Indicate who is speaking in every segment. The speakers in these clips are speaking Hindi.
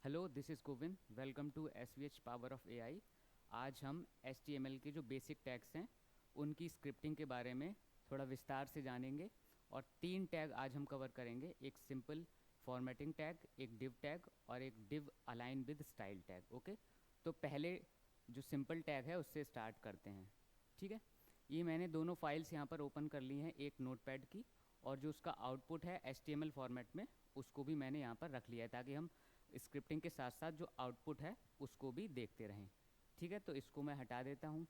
Speaker 1: Hello, this is Govind. Welcome to S V H power of AI. आज हम एच टी एम एल के जो बेसिक टैग्स हैं उनकी स्क्रिप्टिंग के बारे में थोड़ा विस्तार से जानेंगे। और 3 टैग आज हम कवर करेंगे, एक सिंपल फॉर्मेटिंग टैग, एक डिव टैग और एक div align with style tag. Okay, तो पहले जो सिंपल टैग है उससे स्टार्ट करते हैं। ठीक है, ये मैंने दोनों फाइल्स यहाँ पर ओपन कर ली हैं, एक नोटपैड की, और जो उसका आउटपुट है H T M L format में उसको भी मैंने यहाँ पर रख लिया है, ताकि हम स्क्रिप्टिंग के साथ साथ जो आउटपुट है उसको भी देखते रहें। ठीक है, तो इसको मैं हटा देता हूँ।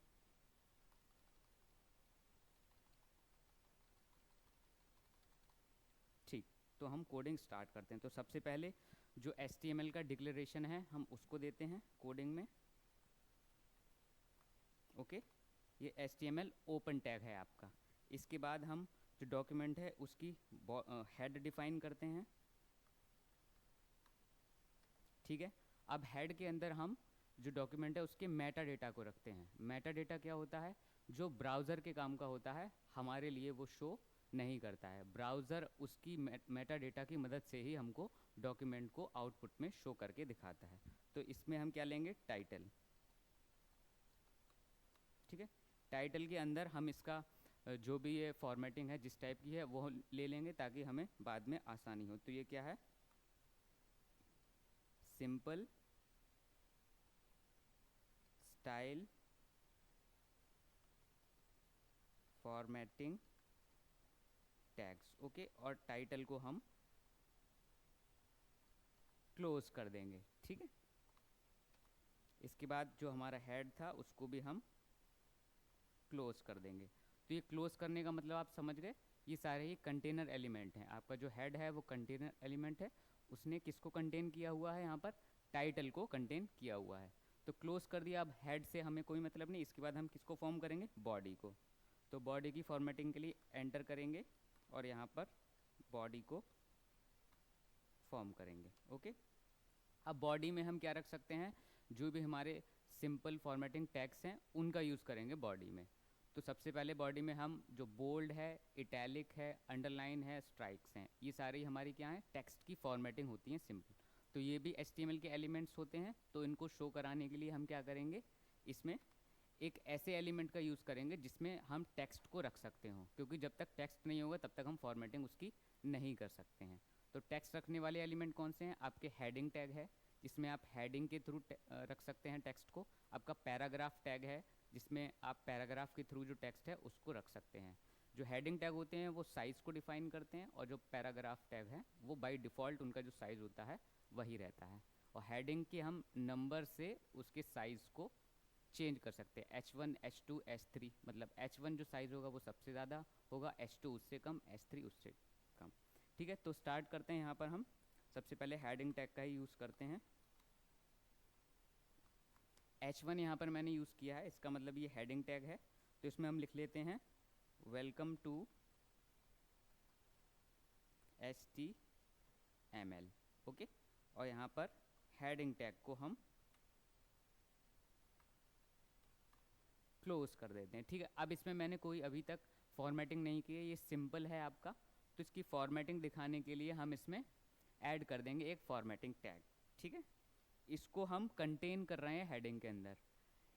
Speaker 1: ठीक, तो हम कोडिंग स्टार्ट करते हैं। तो सबसे पहले जो HTML का डिक्लेरेशन है हम उसको देते हैं कोडिंग में। ओके, ये HTML ओपन टैग है आपका। इसके बाद हम जो डॉक्यूमेंट है उसकी हेड डिफाइन करते हैं। ठीक है, अब हेड के अंदर हम जो डॉक्यूमेंट है उसके मेटा डेटा को रखते हैं। मेटा डेटा क्या होता है? जो ब्राउज़र के काम का होता है, हमारे लिए वो शो नहीं करता है। ब्राउज़र उसकी मेटा डेटा की मदद से ही हमको डॉक्यूमेंट को आउटपुट में शो करके दिखाता है। तो इसमें हम क्या लेंगे? टाइटल। ठीक है, टाइटल के अंदर हम इसका जो भी ये फॉर्मेटिंग है जिस टाइप की है वो ले लेंगे, ताकि हमें बाद में आसानी हो। तो ये क्या है? Simple style formatting tags. Okay, और टाइटल को हम क्लोज कर देंगे। ठीक है, इसके बाद जो हमारा हेड था उसको भी हम क्लोज कर देंगे। तो ये क्लोज करने का मतलब आप समझ गए, ये सारे ही कंटेनर एलिमेंट हैं। आपका जो हेड है वो कंटेनर एलिमेंट है, उसने किसको कंटेन किया हुआ है? यहाँ पर टाइटल को कंटेन किया हुआ है। तो क्लोज कर दिया। अब हेड से हमें कोई मतलब नहीं। इसके बाद हम किसको फॉर्म करेंगे? बॉडी को। तो बॉडी की फॉर्मेटिंग के लिए एंटर करेंगे और यहाँ पर बॉडी को फॉर्म करेंगे। ओके, अब बॉडी में हम क्या रख सकते हैं? जो भी हमारे सिंपल फॉर्मेटिंग टैग्स हैं उनका यूज़ करेंगे बॉडी में। तो सबसे पहले बॉडी में हम जो बोल्ड है, इटैलिक है, अंडरलाइन है, स्ट्राइक्स हैं, ये सारी हमारी क्या है? टेक्स्ट की फॉर्मेटिंग होती हैं सिंपल। तो ये भी HTML के एलिमेंट्स होते हैं। तो इनको शो कराने के लिए हम क्या करेंगे? इसमें एक ऐसे एलिमेंट का यूज़ करेंगे जिसमें हम टेक्स्ट को रख सकते हो, क्योंकि जब तक टेक्स्ट नहीं होगा तब तक हम फॉर्मेटिंग उसकी नहीं कर सकते हैं। तो टेक्स्ट रखने वाले एलिमेंट कौन से हैं? आपके हेडिंग टैग है, जिसमें आप हेडिंग के थ्रू रख सकते हैं टेक्स्ट को। आपका पैराग्राफ टैग है, जिसमें आप पैराग्राफ के थ्रू जो टेक्स्ट है उसको रख सकते हैं। जो हेडिंग टैग होते हैं वो साइज़ को डिफाइन करते हैं, और जो पैराग्राफ टैग है वो बाय डिफ़ॉल्ट उनका जो साइज़ होता है वही रहता है। और हेडिंग के हम नंबर से उसके साइज़ को चेंज कर सकते हैं। H1, H2, H3, मतलब H1 जो साइज़ होगा वो सबसे ज़्यादा होगा, H2 उससे कम, H3 उससे कम। ठीक है, तो स्टार्ट करते हैं। यहाँ पर हम सबसे पहले हेडिंग टैग का ही यूज़ करते हैं। H1 यहाँ पर मैंने यूज़ किया है, इसका मतलब ये हेडिंग टैग है। तो इसमें हम लिख लेते हैं वेलकम टू HTML। ओके, और यहाँ पर हेडिंग टैग को हम क्लोज कर देते हैं। ठीक है, अब इसमें मैंने कोई अभी तक फॉर्मेटिंग नहीं की है, ये सिंपल है आपका। तो इसकी फॉर्मेटिंग दिखाने के लिए हम इसमें ऐड कर देंगे एक फॉर्मेटिंग टैग। ठीक है, इसको हम कंटेन कर रहे हैं हेडिंग के अंदर।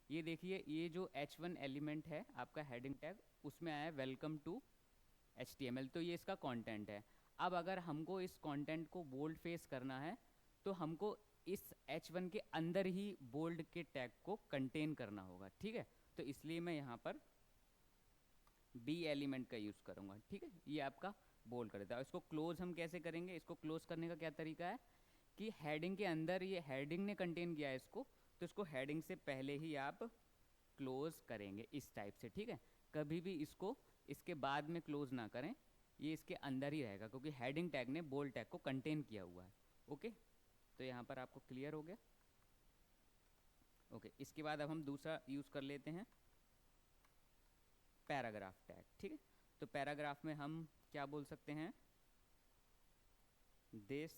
Speaker 1: ये देखिए, ये जो H1 एलिमेंट है आपका हेडिंग टैग, उसमें आया वेलकम टू HTML। तो ये इसका कंटेंट है। अब अगर हमको इस कंटेंट को बोल्ड फेस करना है तो हमको इस H1 के अंदर ही बोल्ड के टैग को कंटेन करना होगा। ठीक है, तो इसलिए मैं यहाँ पर बी एलिमेंट का यूज़ करूँगा। ठीक है, ये आपका बोल्ड कर देता है। इसको क्लोज हम कैसे करेंगे? इसको क्लोज करने का क्या तरीका है कि हेडिंग के अंदर, ये हेडिंग ने कंटेन किया है इसको, तो इसको हेडिंग से पहले ही आप क्लोज करेंगे इस टाइप से। ठीक है, कभी भी इसको इसके बाद में क्लोज ना करें, ये इसके अंदर ही रहेगा, क्योंकि हेडिंग टैग ने बोल्ड टैग को कंटेन किया हुआ है। ओके, तो यहाँ पर आपको क्लियर हो गया। ओके, इसके बाद अब हम दूसरा यूज़ कर लेते हैं पैराग्राफ टैग। ठीक है, तो पैराग्राफ में हम क्या बोल सकते हैं? This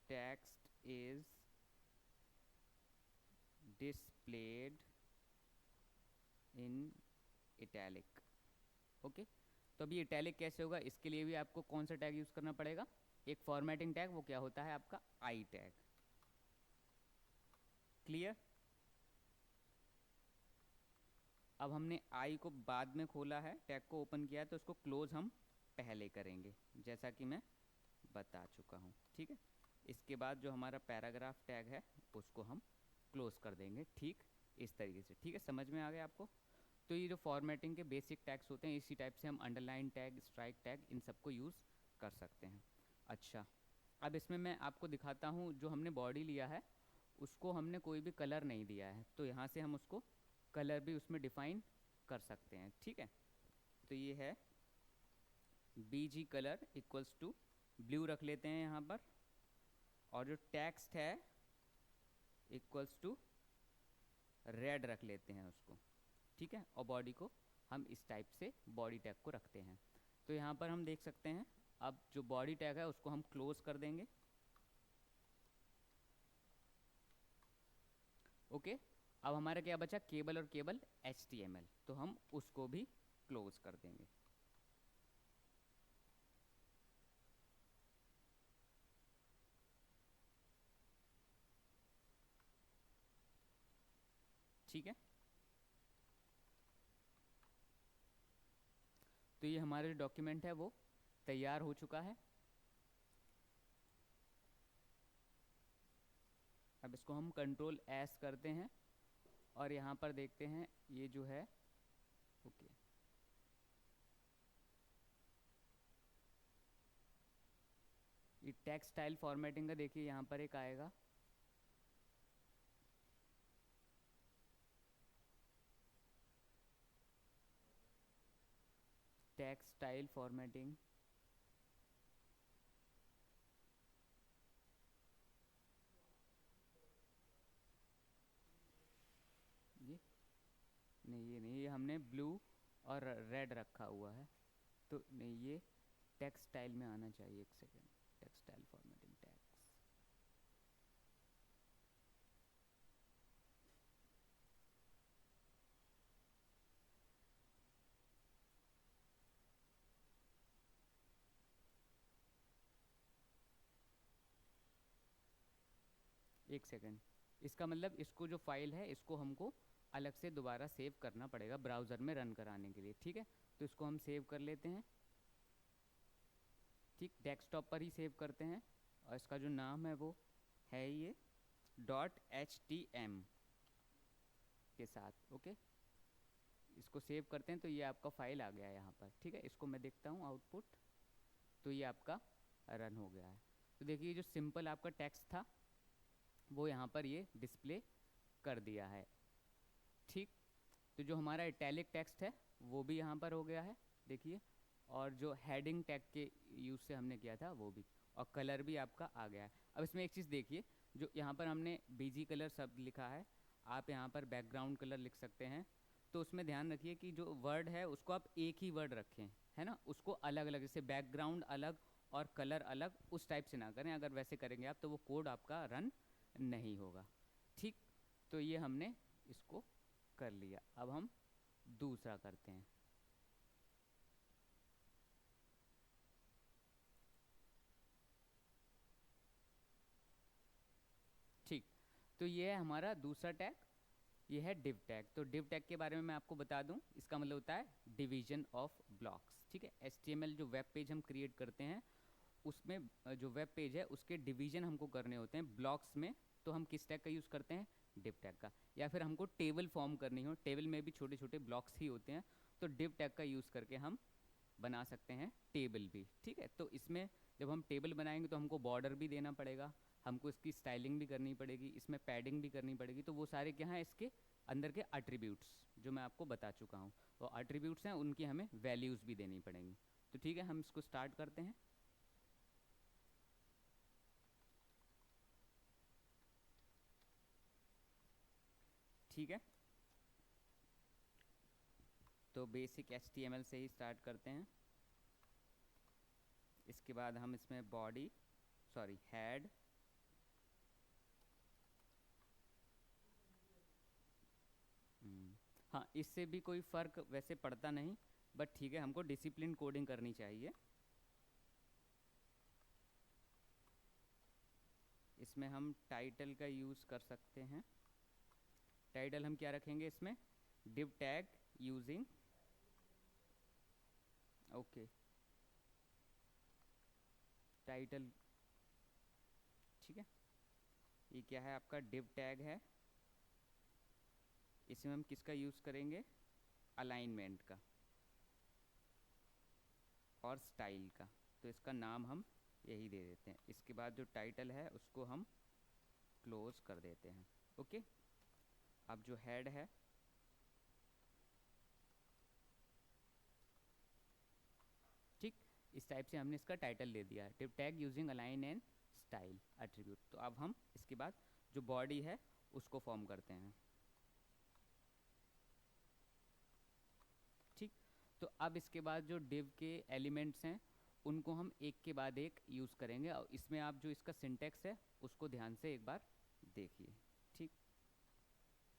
Speaker 1: text is displayed in italic। Okay, तो अभी इटैलिक कैसे होगा, इसके लिए भी आपको कौन सा टैग यूज़ करना पड़ेगा, एक फॉर्मेटिंग टैग, वो क्या होता है आपका आई टैग। क्लियर। अब हमने आई को बाद में खोला है, टैग को ओपन किया है, तो उसको क्लोज हम पहले करेंगे, जैसा कि मैं बता चुका हूँ। ठीक है, इसके बाद जो हमारा पैराग्राफ टैग है उसको हम क्लोज कर देंगे, ठीक इस तरीके से। ठीक है, समझ में आ गया आपको। तो ये जो फॉर्मेटिंग के बेसिक टैग्स होते हैं, इसी टाइप से हम अंडरलाइन टैग, स्ट्राइक टैग, इन सबको यूज़ कर सकते हैं। अच्छा, अब इसमें मैं आपको दिखाता हूँ, जो हमने बॉडी लिया है उसको हमने कोई भी कलर नहीं दिया है, तो यहाँ से हम उसको कलर भी उसमें डिफाइन कर सकते हैं। ठीक है, तो ये है BG colour equals to blue रख लेते हैं यहाँ पर, और जो टेक्स्ट है इक्वल्स टू रेड रख लेते हैं उसको। ठीक है, और बॉडी को हम इस टाइप से बॉडी टैग को रखते हैं। तो यहाँ पर हम देख सकते हैं, अब जो बॉडी टैग है उसको हम क्लोज कर देंगे। ओके, अब हमारा क्या बचा, केबल और केबल HTML, तो हम उसको भी क्लोज कर देंगे। ठीक है, तो ये हमारा जो डॉक्यूमेंट है वो तैयार हो चुका है। अब इसको हम Ctrl+S करते हैं और यहाँ पर देखते हैं ये जो है, ओके, ये टेक्स्ट स्टाइल फॉर्मेटिंग का देखिए यहाँ पर एक आएगा, टेक्स्ट स्टाइल फॉर्मेटिंग। ये नहीं, ये नहीं, ये हमने ब्लू और रेड रखा हुआ है, तो नहीं, ये टेक्स्ट स्टाइल में आना चाहिए। एक second, text style formatting tags, एक सेकेंड, इसका मतलब इसको जो फाइल है इसको हमको अलग से दोबारा सेव करना पड़ेगा ब्राउज़र में रन कराने के लिए। ठीक है, तो इसको हम सेव कर लेते हैं। ठीक, डेस्कटॉप पर ही सेव करते हैं, और इसका जो नाम है वो है ये .htm के साथ। ओके, इसको सेव करते हैं, तो ये आपका फाइल आ गया है यहाँ पर। ठीक है, इसको मैं देखता हूँ आउटपुट, तो ये आपका रन हो गया है। तो देखिए, जो सिंपल आपका टेक्स्ट था वो यहाँ पर ये डिस्प्ले कर दिया है। ठीक, तो जो हमारा इटैलिक टेक्स्ट है वो भी यहाँ पर हो गया है, देखिए, और जो हेडिंग टैग के यूज़ से हमने किया था वो भी, और कलर भी आपका आ गया है। अब इसमें एक चीज़ देखिए, जो यहाँ पर हमने BG कलर शब्द लिखा है, आप यहाँ पर बैकग्राउंड कलर लिख सकते हैं। तो उसमें ध्यान रखिए कि जो वर्ड है उसको आप एक ही वर्ड रखें, है ना, उसको अलग अलग, जैसे बैकग्राउंड अलग और कलर अलग, उस टाइप से ना करें। अगर वैसे करेंगे आप तो वो कोड आपका रन नहीं होगा। ठीक, तो ये हमने इसको कर लिया। अब हम दूसरा करते हैं। ठीक, तो ये है हमारा दूसरा टैग, ये है div टैग। तो div टैग के बारे में मैं आपको बता दूं, इसका मतलब होता है डिवीजन ऑफ ब्लॉक्स। ठीक है, HTML जो वेब पेज हम क्रिएट करते हैं उसमें जो वेब पेज है उसके डिवीजन हमको करने होते हैं ब्लॉक्स में, तो हम किस टैग का यूज़ करते हैं, div टैग का। या फिर हमको टेबल फॉर्म करनी हो, टेबल में भी छोटे छोटे ब्लॉक्स ही होते हैं, तो div टैग का यूज़ करके हम बना सकते हैं टेबल भी। ठीक है, तो इसमें जब हम टेबल बनाएंगे तो हमको बॉर्डर भी देना पड़ेगा, हमको इसकी स्टाइलिंग भी करनी पड़ेगी, इसमें पैडिंग भी करनी पड़ेगी। तो वो सारे क्या हैं, इसके अंदर के एट्रीब्यूट्स जो मैं आपको बता चुका हूँ, वो एट्रीब्यूट्स हैं, उनकी हमें वैल्यूज़ भी देनी पड़ेंगी। तो ठीक है, हम इसको स्टार्ट करते हैं। ठीक है, तो बेसिक HTML से ही स्टार्ट करते हैं। इसके बाद हम इसमें बॉडी, सॉरी, हेड, हाँ, इससे भी कोई फ़र्क वैसे पड़ता नहीं, बट ठीक है, हमको डिसिप्लिन कोडिंग करनी चाहिए। इसमें हम टाइटल का यूज़ कर सकते हैं। टाइटल हम क्या रखेंगे इसमें, div tag using, okay title, ठीक है। ये क्या है आपका div टैग है, इसमें हम किसका यूज़ करेंगे, अलाइनमेंट का और स्टाइल का। तो इसका नाम हम यही दे देते हैं। इसके बाद जो टाइटल है उसको हम क्लोज कर देते हैं, ओके। अब जो हेड है, ठीक, इस टाइप से हमने इसका टाइटल दे दिया है, div tag using align and style attribute. तो अब हम इसके बाद जो बॉडी है उसको फॉर्म करते हैं, ठीक। तो अब इसके बाद जो div के एलिमेंट्स हैं उनको हम एक के बाद एक यूज़ करेंगे, और इसमें आप जो इसका सिंटेक्स है उसको ध्यान से एक बार देखिए, ठीक।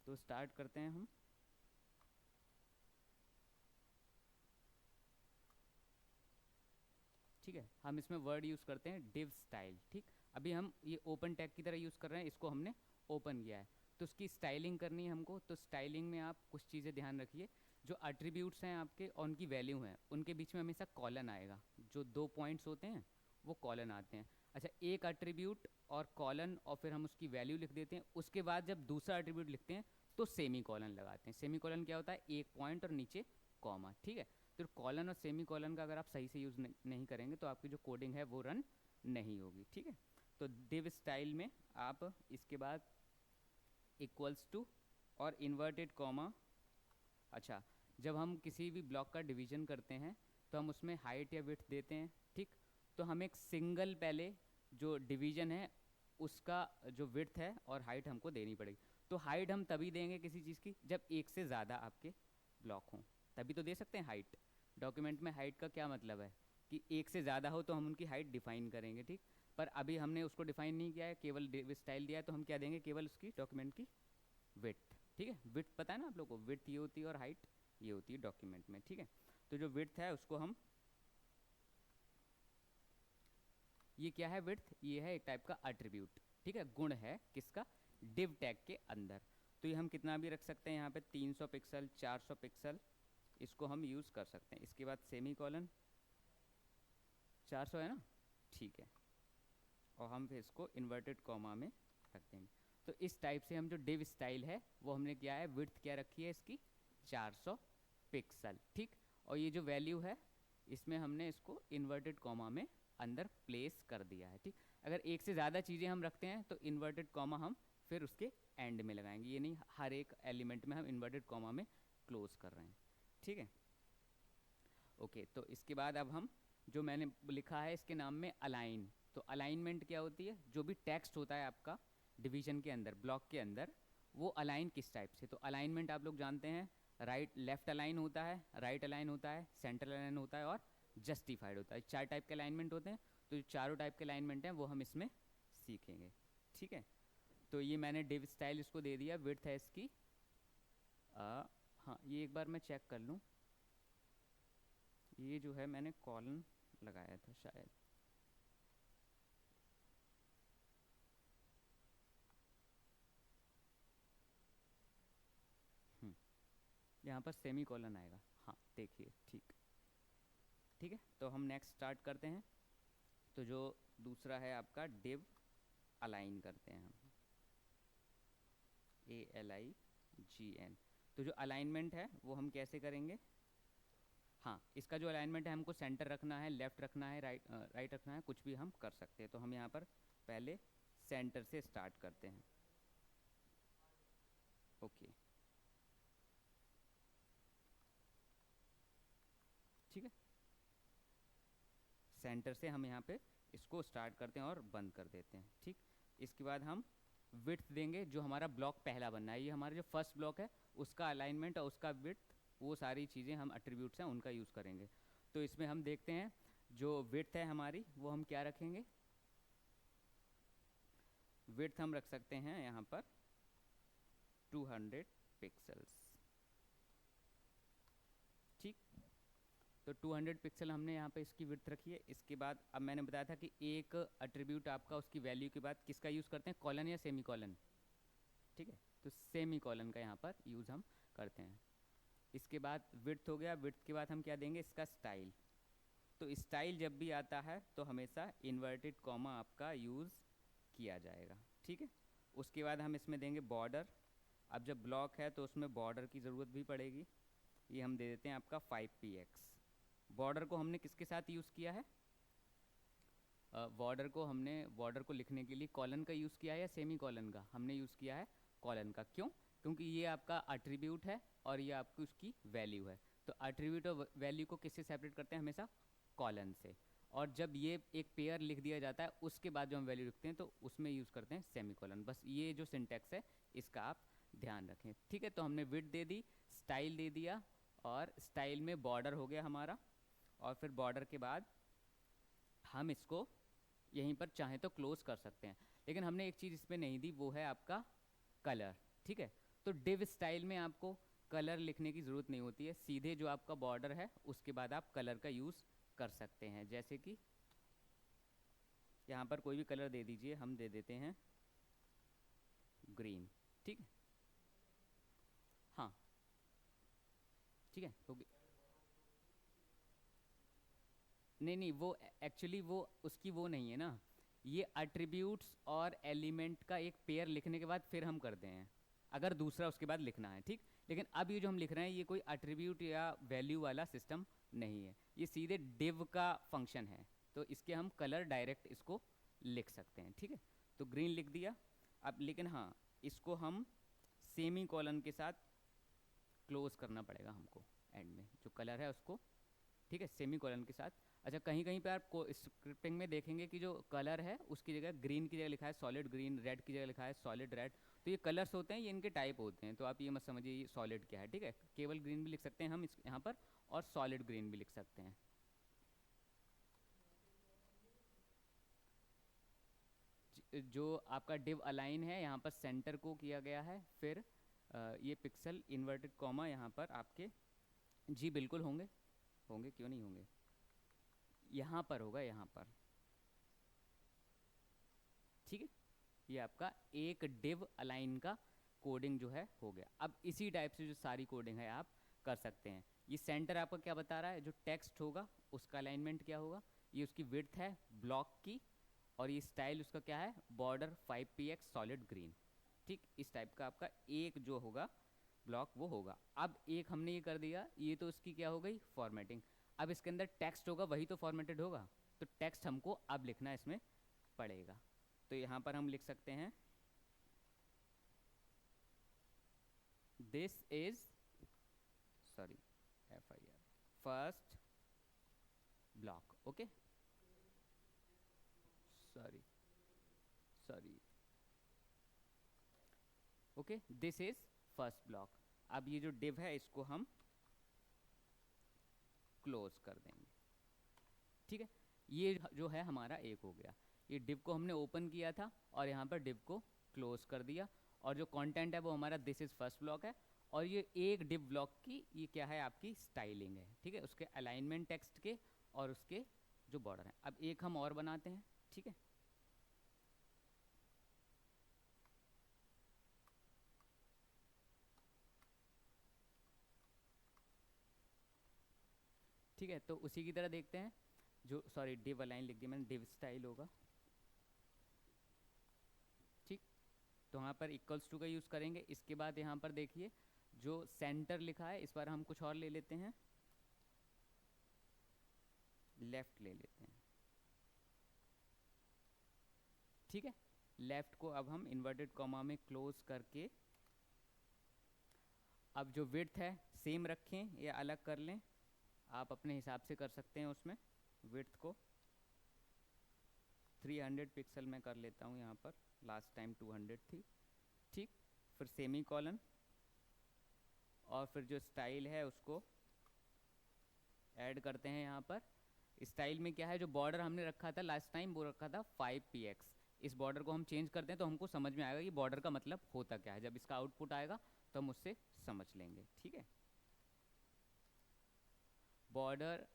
Speaker 1: तो स्टार्ट करते हैं हम। ठीक है, हम इसमें वर्ड यूज़ करते हैं div स्टाइल, ठीक। अभी हम ये ओपन टैग की तरह यूज़ कर रहे हैं, इसको हमने ओपन किया है, तो उसकी स्टाइलिंग करनी है हमको। तो स्टाइलिंग में आप कुछ चीज़ें ध्यान रखिए, जो एट्रीब्यूट्स हैं आपके और उनकी वैल्यू हैं, उनके बीच में हमेशा कॉलन आएगा। जो 2 पॉइंट्स होते हैं वो कॉलन आते हैं। अच्छा, एक एट्रीब्यूट और कॉलन और फिर हम उसकी वैल्यू लिख देते हैं। उसके बाद जब दूसरा एट्रीब्यूट लिखते हैं तो सेमी कॉलन लगाते हैं। सेमी कॉलन क्या होता है, एक पॉइंट और नीचे कॉमा, ठीक है। तो कॉलन और सेमी कॉलन का अगर आप सही से यूज़ नहीं करेंगे तो आपकी जो कोडिंग है वो रन नहीं होगी, ठीक है। तो div स्टाइल में आप इसके बाद इक्वल्स टू और इन्वर्टेड कॉमा। अच्छा, जब हम किसी भी ब्लॉक का डिवीजन करते हैं तो हम उसमें हाइट या विड्थ देते हैं, ठीक। तो हम एक सिंगल पहले जो डिवीजन है उसका जो विड्थ है और हाइट हमको देनी पड़ेगी। तो हाइट हम तभी देंगे किसी चीज़ की जब एक से ज़्यादा आपके ब्लॉक हों, तभी तो दे सकते हैं हाइट। डॉक्यूमेंट में हाइट का क्या मतलब है कि एक से ज़्यादा हो तो हम उनकी हाइट डिफाइन करेंगे, ठीक। पर अभी हमने उसको डिफाइन नहीं किया है, केवल div स्टाइल दिया है, तो हम क्या देंगे, केवल उसकी डॉक्यूमेंट की विड्थ, ठीक है। विड्थ पता है ना आप लोगों को, विड्थ ये होती है और हाइट ये होती है डॉक्यूमेंट में, ठीक है। तो जो विड्थ है उसको हम, ये क्या है विड्थ, ये है एक टाइप का एट्रीब्यूट, ठीक है, गुण है किसका, div टैग के अंदर। तो ये हम कितना भी रख सकते हैं यहाँ पे, 300 पिक्सल, 400 पिक्सल, इसको हम यूज़ कर सकते हैं। इसके बाद सेमी कॉलन, 400 है ना, ठीक है, और हम फिर इसको इन्वर्टेड कॉमा में रख देंगे। तो इस टाइप से हम जो div स्टाइल है वो हमने किया है, विड्थ क्या रखी है इसकी 400 पिक्सल, ठीक। और ये जो वैल्यू है इसमें हमने इसको इन्वर्टेड कॉमा में अंदर प्लेस कर दिया है, ठीक। अगर एक से ज़्यादा चीज़ें हम रखते हैं तो इन्वर्टेड कॉमा हम फिर उसके एंड में लगाएंगे, ये नहीं हर एक एलिमेंट में हम इन्वर्टेड कॉमा में क्लोज कर रहे हैं, ठीक है। ओके, तो इसके बाद अब हम जो मैंने लिखा है इसके नाम में अलाइन। तो अलाइनमेंट क्या होती है, जो भी टेक्स्ट होता है आपका डिवीजन के अंदर, ब्लॉक के अंदर, वो अलाइन किस टाइप से। तो अलाइनमेंट आप लोग जानते हैं, राइट लेफ्ट अलाइन होता है, राइट अलाइन होता है, सेंट्रल अलाइन होता है और जस्टिफाइड होता है। 4 टाइप के अलाइनमेंट होते हैं। तो जो चारों टाइप के अलाइनमेंट हैं वो हम इसमें सीखेंगे, ठीक है। तो ये मैंने div स्टाइल इसको दे दिया, विड्थ है इसकी हाँ, ये एक बार मैं चेक कर लूँ, ये जो है मैंने कॉलन लगाया था शायद, यहाँ पर सेमी कॉलन आएगा, हाँ देखिए, ठीक, ठीक है। तो हम नेक्स्ट स्टार्ट करते हैं। तो जो दूसरा है आपका div अलाइन करते हैं हम, ALIGN। तो जो अलाइनमेंट है वो हम कैसे करेंगे, हाँ, इसका जो अलाइनमेंट है हमको सेंटर रखना है, लेफ्ट रखना है, राइट रखना है, कुछ भी हम कर सकते हैं। तो हम यहाँ पर पहले सेंटर से स्टार्ट करते हैं, ओके, ठीक है। सेंटर से हम यहाँ पे इसको स्टार्ट करते हैं और बंद कर देते हैं, ठीक। इसके बाद हम विड्थ देंगे, जो हमारा ब्लॉक पहला बनना है, ये हमारा जो फर्स्ट ब्लॉक है उसका अलाइनमेंट और उसका विड्थ, वो सारी चीज़ें हम एट्रीब्यूट्स हैं उनका यूज़ करेंगे। तो इसमें हम देखते हैं जो विड्थ है हमारी वो हम क्या रखेंगे, विड्थ हम रख सकते हैं यहाँ पर 200 पिक्सल्स, ठीक। तो 200 पिक्सल हमने यहाँ पे इसकी विड्थ रखी है। इसके बाद अब मैंने बताया था कि एक एट्रीब्यूट आपका उसकी वैल्यू के बाद किसका यूज़ करते हैं, कॉलन या सेमी कॉलन, ठीक है, तो सेमी कॉलन का यहाँ पर यूज़ हम करते हैं। इसके बाद विड्थ हो गया, विड्थ के बाद हम क्या देंगे, इसका स्टाइल। तो स्टाइल जब भी आता है तो हमेशा इन्वर्टेड कॉमा आपका यूज़ किया जाएगा, ठीक है। उसके बाद हम इसमें देंगे बॉर्डर। अब जब ब्लॉक है तो उसमें बॉर्डर की ज़रूरत भी पड़ेगी। ये हम दे देते हैं आपका 5px। बॉर्डर को हमने किसके साथ यूज़ किया है, बॉर्डर को लिखने के लिए कॉलन का यूज़ किया है या सेमी कॉलन का, हमने यूज़ किया है कॉलन का। क्यों, क्योंकि ये आपका एट्रीब्यूट है और ये आपकी उसकी वैल्यू है। तो एट्रीब्यूट और वैल्यू को किससे सेपरेट करते हैं, हमेशा कॉलन से। और जब ये एक पेयर लिख दिया जाता है उसके बाद जो हम वैल्यू लिखते हैं तो उसमें यूज़ करते हैं सेमी कॉलन। बस ये जो सिंटैक्स है इसका आप ध्यान रखें, ठीक है। तो हमने विड्थ दे दी, स्टाइल दे दिया, और स्टाइल में बॉर्डर हो गया हमारा। और फिर बॉर्डर के बाद हम इसको यहीं पर चाहें तो क्लोज कर सकते हैं, लेकिन हमने एक चीज़ इसमें नहीं दी, वो है आपका कलर, ठीक है। तो डिव स्टाइल में आपको कलर लिखने की ज़रूरत नहीं होती है, सीधे जो आपका बॉर्डर है उसके बाद आप कलर का यूज़ कर सकते हैं। जैसे कि यहाँ पर कोई भी कलर दे दीजिए, हम दे देते हैं ग्रीन, ठीक है, हाँ ठीक है। तो नहीं, वो एक्चुअली वो उसकी वो नहीं है ना, ये एट्रीब्यूट्स और एलिमेंट का एक पेयर लिखने के बाद फिर हम करते हैं, अगर दूसरा उसके बाद लिखना है, ठीक। लेकिन अब ये जो हम लिख रहे हैं ये कोई एट्रीब्यूट या वैल्यू वाला सिस्टम नहीं है, ये सीधे डिव का फंक्शन है। तो इसके हम कलर डायरेक्ट इसको लिख सकते हैं, ठीक है। तो ग्रीन लिख दिया। अब लेकिन हाँ, इसको हम सेमी कॉलन के साथ क्लोज करना पड़ेगा हमको एंड में, जो कलर है उसको, ठीक है, सेमी कॉलन के साथ। अच्छा, कहीं कहीं पे आप स्क्रिप्टिंग में देखेंगे कि जो कलर है उसकी जगह ग्रीन की जगह लिखा है सॉलिड ग्रीन, रेड की जगह लिखा है सॉलिड रेड। तो ये कलर्स होते हैं, ये इनके टाइप होते हैं, तो आप ये मत समझिए ये सॉलिड क्या है, ठीक है। केवल ग्रीन भी लिख सकते हैं हम इस यहाँ पर, और सॉलिड ग्रीन भी लिख सकते हैं। जो आपका डिव अलाइन है यहाँ पर सेंटर को किया गया है, फिर ये पिक्सल इन्वर्टेड कॉमा यहाँ पर आपके, जी बिल्कुल होंगे, होंगे क्यों नहीं होंगे, यहाँ पर होगा, यहाँ पर, ठीक है। ये आपका एक डिव अलाइन का कोडिंग जो है हो गया। अब इसी टाइप से जो सारी कोडिंग है आप कर सकते हैं। ये सेंटर आपका क्या बता रहा है, जो टेक्स्ट होगा उसका अलाइनमेंट क्या होगा, ये उसकी विड्थ है ब्लॉक की, और ये स्टाइल उसका क्या है, बॉर्डर 5px सॉलिड ग्रीन, ठीक। इस टाइप का आपका एक जो होगा ब्लॉक वो होगा। अब एक हमने ये कर दिया, ये तो इसकी क्या हो गई, फॉर्मेटिंग। अब इसके अंदर टेक्स्ट होगा, वही तो फॉर्मेटेड होगा, तो टेक्स्ट हमको अब लिखना इसमें पड़ेगा। तो यहाँ पर हम लिख सकते हैं this is, sorry FIR, first block, okay, sorry sorry, okay, this is first block. अब ये जो डिव है इसको हम क्लोज कर देंगे, ठीक है। ये जो है हमारा एक हो गया, ये डिव को हमने ओपन किया था और यहाँ पर डिव को क्लोज कर दिया, और जो कंटेंट है वो हमारा दिस इज फर्स्ट ब्लॉक है, और ये एक डिव ब्लॉक की ये क्या है, आपकी स्टाइलिंग है, ठीक है, उसके अलाइनमेंट टेक्स्ट के और उसके जो बॉर्डर है। अब एक हम और बनाते हैं, ठीक है। ठीक है, तो उसी की तरह देखते हैं, जो सॉरी डिव अलाइन लिख दिया मैंने, डिव स्टाइल होगा, ठीक। तो यहाँ पर इक्वल्स टू का यूज़ करेंगे। इसके बाद यहाँ पर देखिए जो सेंटर लिखा है, इस बार हम कुछ और ले लेते हैं, लेफ्ट ले लेते हैं, ठीक है। लेफ्ट को अब हम इन्वर्टेड कॉमा में क्लोज करके, अब जो विड्थ है सेम रखें या अलग कर लें, आप अपने हिसाब से कर सकते हैं। उसमें विड्थ को 300 पिक्सल में कर लेता हूँ यहाँ पर, लास्ट टाइम 200 थी, ठीक। फिर सेमी कॉलन, और फिर जो स्टाइल है उसको ऐड करते हैं यहाँ पर। स्टाइल में क्या है, जो बॉर्डर हमने रखा था लास्ट टाइम वो रखा था 5px, इस बॉर्डर को हम चेंज करते हैं तो हमको समझ में आएगा कि बॉर्डर का मतलब होता क्या है। जब इसका आउटपुट आएगा तो हम उससे समझ लेंगे, ठीक है। बॉर्डर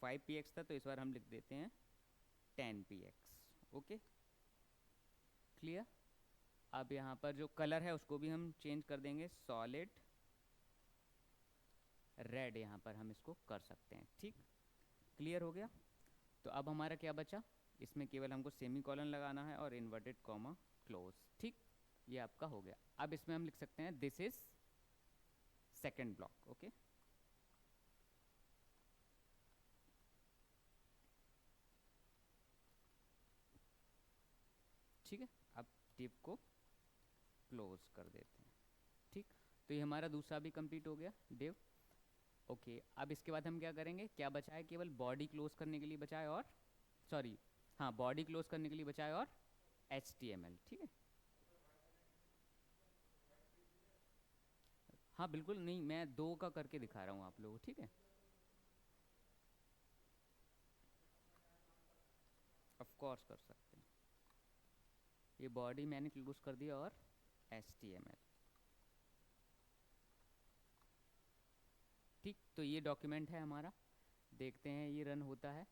Speaker 1: 5px था, तो इस बार हम लिख देते हैं 10px। Okay, clear. अब यहाँ पर जो कलर है उसको भी हम चेंज कर देंगे, सॉलिड रेड यहाँ पर हम इसको कर सकते हैं। ठीक, क्लियर हो गया। तो अब हमारा क्या बचा, इसमें केवल हमको सेमी कॉलन लगाना है और इन्वर्टेड कॉमा क्लोज। ठीक, ये आपका हो गया। अब इसमें हम लिख सकते हैं this is second block. Okay, ठीक है। अब टिप को क्लोज कर देते हैं। ठीक, तो ये हमारा दूसरा भी कंप्लीट हो गया, डिव। ओके, अब इसके बाद हम क्या करेंगे, क्या बचा है, केवल बॉडी क्लोज करने के लिए बचा है, और सॉरी, हाँ, बॉडी क्लोज करने के लिए बचा है और HTML। ठीक है, हाँ बिल्कुल, नहीं मैं दो का करके दिखा रहा हूँ आप लोगों को। ठीक है, ऑफ कोर्स कर सकते हैं। ये बॉडी मैंने क्लोज कर दिया और HTML। ठीक, तो ये डॉक्यूमेंट है हमारा, देखते हैं ये रन होता है।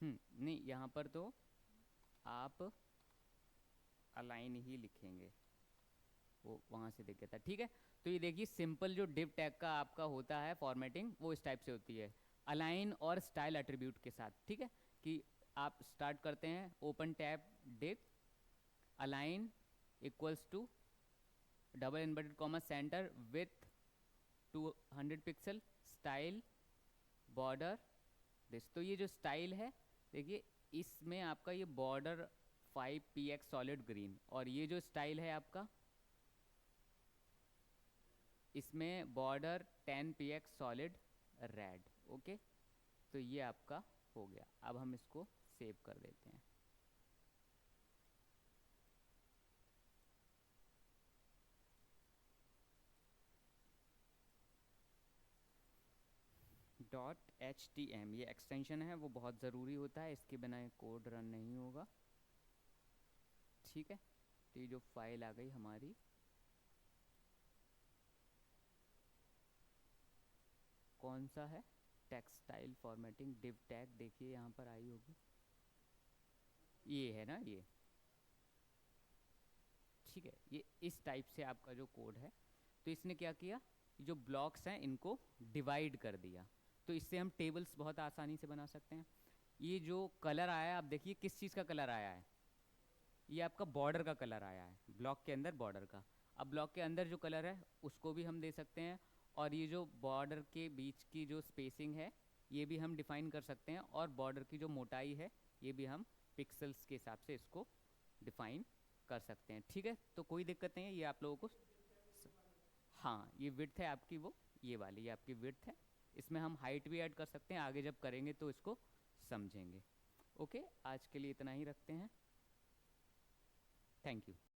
Speaker 1: नहीं, यहाँ पर तो आप अलाइन ही लिखेंगे, वो वहाँ से दिख गया था। ठीक है, तो ये देखिए सिंपल जो डिव टैग का आपका होता है फॉर्मेटिंग, वो इस टाइप से होती है, अलाइन और स्टाइल एट्रीब्यूट के साथ। ठीक है, कि आप स्टार्ट करते हैं open tab div align equals to double inverted comma centre with 200 pixel style border this. तो ये जो स्टाइल है, देखिए इसमें आपका ये बॉर्डर 5px सॉलिड ग्रीन, और ये जो स्टाइल है आपका, इसमें border 10px solid red. Okay, तो ये आपका हो गया। अब हम इसको सेव कर देते हैं। .htm ये एक्सटेंशन है, वो बहुत ज़रूरी होता है, इसके बिना कोड रन नहीं होगा। ठीक है, तो ये जो फाइल आ गई हमारी, कौन सा है, टेक्सटाइल फॉर्मेटिंग डिव टैग, देखिए यहाँ पर आई होगी, ये है ना ये। ठीक है, ये इस टाइप से आपका जो कोड है, तो इसने क्या किया, जो ब्लॉक्स हैं इनको डिवाइड कर दिया, तो इससे हम टेबल्स बहुत आसानी से बना सकते हैं। ये जो कलर आया है, आप देखिए किस चीज़ का कलर आया है, ये आपका बॉर्डर का कलर आया है, ब्लॉक के अंदर बॉर्डर का। अब ब्लॉक के अंदर जो कलर है उसको भी हम दे सकते हैं, और ये जो बॉर्डर के बीच की जो स्पेसिंग है ये भी हम डिफाइन कर सकते हैं, और बॉर्डर की जो मोटाई है ये भी हम पिक्सल्स के हिसाब से इसको डिफाइन कर सकते हैं। ठीक है, तो कोई दिक्कत नहीं है, ये आप लोगों को हाँ, ये विड्थ है आपकी, वो ये वाली ये आपकी विड्थ है। इसमें हम हाइट भी ऐड कर सकते हैं, आगे जब करेंगे तो इसको समझेंगे। ओके, आज के लिए इतना ही रखते हैं। Thank you.